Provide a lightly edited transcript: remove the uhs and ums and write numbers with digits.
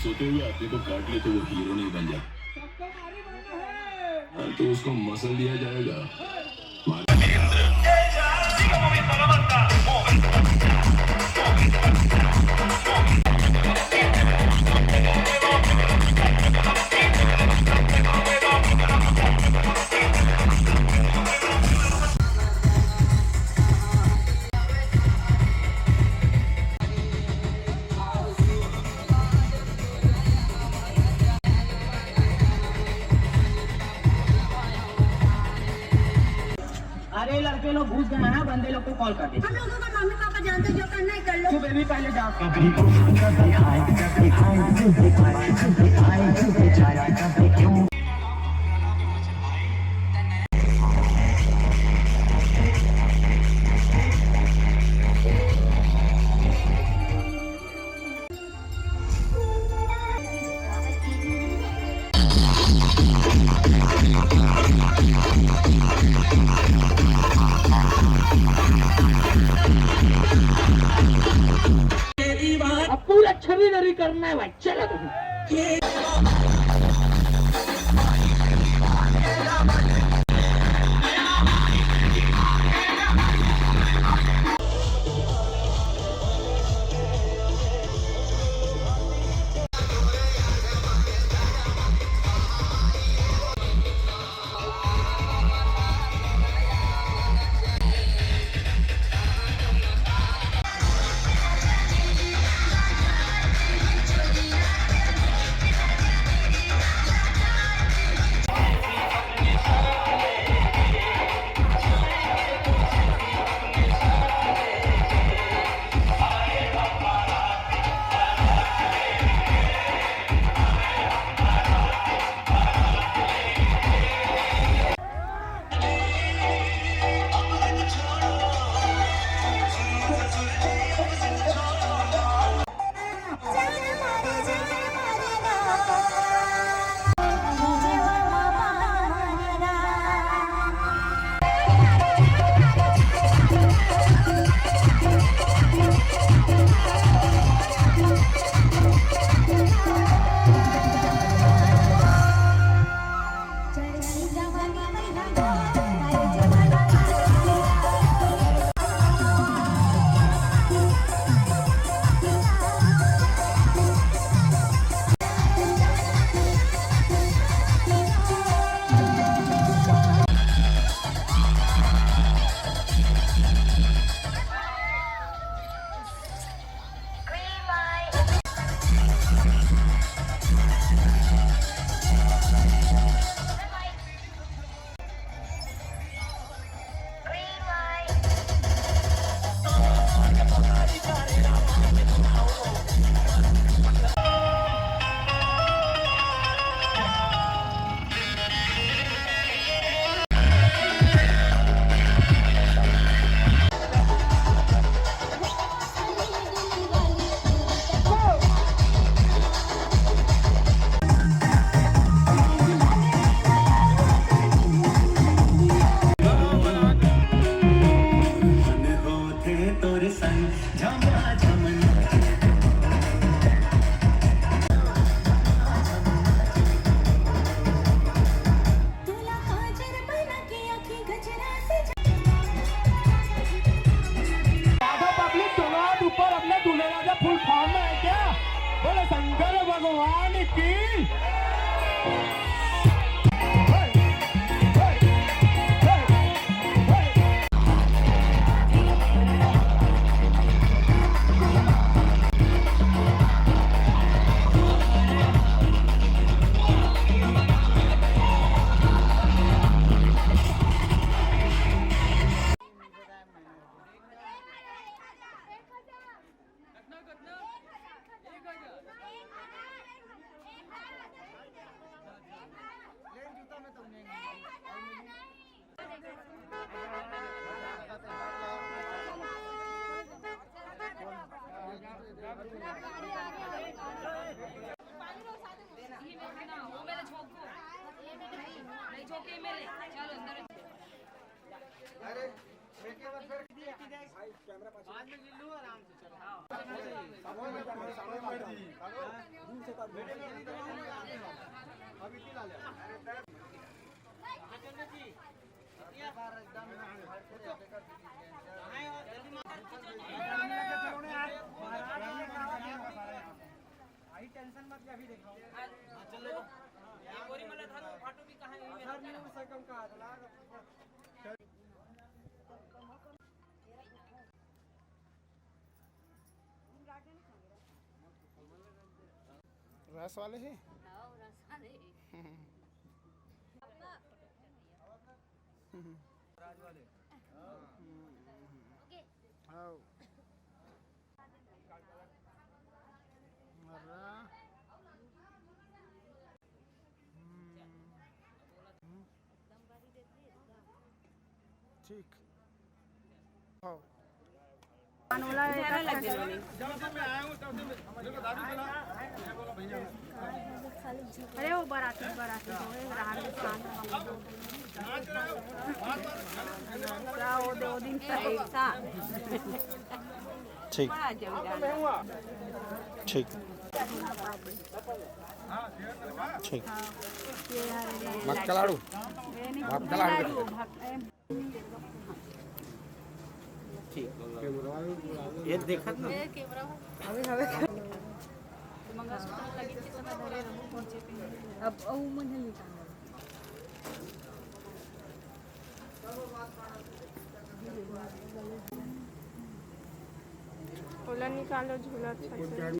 सोते हुए अपने को काट ले तो वो हीरो नहीं बन जाता, तो उसको मसल दिया जाएगा। अरे लड़के लोग घुस गए हैं, बंदे लोग को कॉल कर दे। हम लोगों का मम्मी पापा जानते, जो करना है कर लो। तू बेबी पहले जा। अब पूरा छरी करना है भाई, चलो तुम। छोके में ले चलो अंदर अरे बेटे बस फिर बाद में गिल्लू आराम से चलो अभी ला ले चलो जी ये बार एकदम आई टेंशन मत ले अभी देखो चलो ये गोरी मला थारो फाटो भी कहां है सर नहीं से कम का रस वाले हैं आओ रसा दे राज वाले ओके आओ मरा ठीक आओ अरे वो बाराती बाराती दो दिन ठीक ठीक ठीक मक्का लाडू मक्का लाडू ये देखत ना मंगलसूत्र लगी के समय धरे रहू पहुंचे पे अब औ मन निकाल झूला निकालो झूला अच्छा से